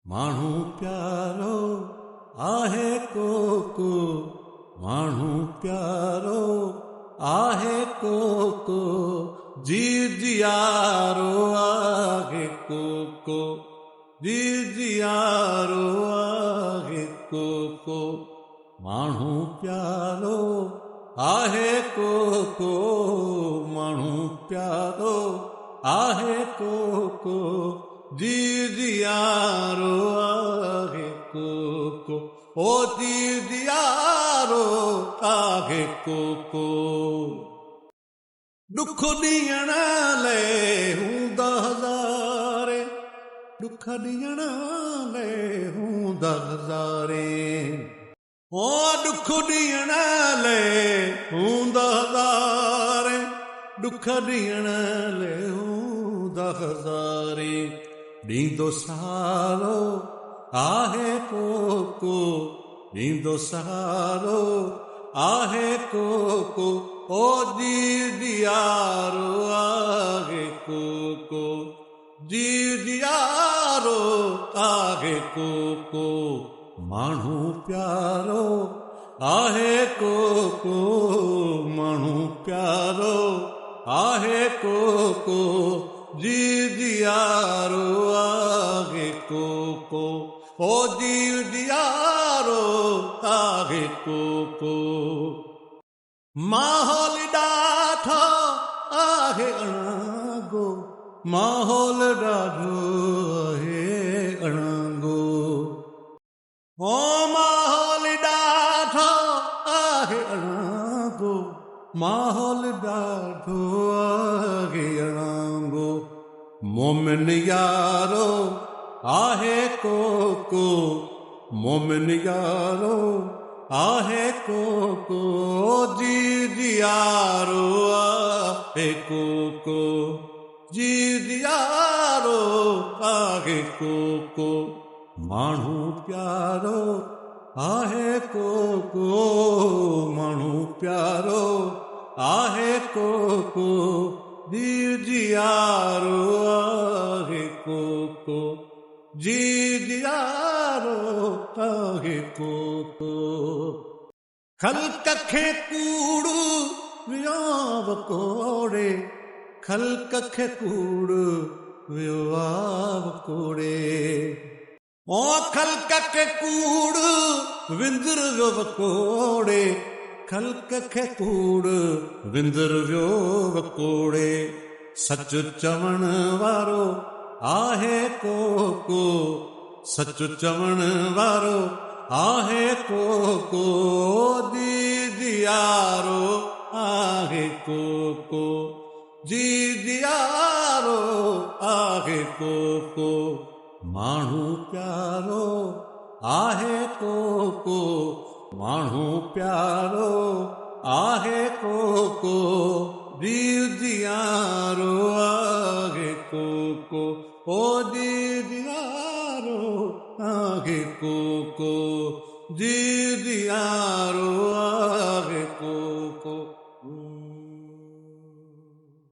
माण्हू प्यारो आहे कोको, माण्हू प्यारो आहे कोको, जी जियारो आहे कोको, जी जियारो आहे कोको, माण्हू प्यारो आहे कोको, माण्हू प्यारो आहे कोको, जी जियारो आहे कोको, ओ जी जियारो आहे कोको। दुख ॾियण लाइ हूंदा हज़ारे, दुख ॾियण लाइ हूंदा हज़ारे, ओ दुख ॾियण लाइ हूंदा हज़ारे, दुख ॾियण लाइ हूंदा हज़ारे, ॾींदो सहारो आहे कोको, ॾींदो सहारो आहे कोको, ओ जी जियारो आहे कोको, जी जियारो आहे कोको, माण्हू प्यारो आहे कोको, माण्हू प्यारो आहे कोको, जी जियारो आहे कोको, ओ जी जियारो आहे कोको। माहौल ॾाढो आहे अणांगो, माहौल ॾाढो आहे अणांगो, ओ माहौल ॾाढो आहे अणांगो, माहौल ॾाढो आहे अणांगो, मोमिन यारो आहे कोको, मोमिन यारो आहे कोको, जी जियारो आहे कोको, जी जियारो आहे कोको, माण्हू प्यारो आहे कोको, माण्हू प्यारो आहे कोको, जी जियारो आहे कोको, जी जियारो आहे कोको। खल्क खे कूड़ू वियो कोड़े, खल्क खे कूड़ू वियो कोड़े, ओ खल्क खे कूड़ू विंदर वियो कोड़े, खल्क खे कूड़ू विंदर वियो कोड़े, सच चवण वारो आहे कोको, सच चवण वारो आहे कोको, जी जियारो आहे कोको, जी जियारो आहे कोको, माण्हू प्यारो आहे कोको, माण्हू प्यारो आहे कोको, जी जियारो आहे कोको, ओ जी जियारो आहे कोको, जी जियारो आहे कोको।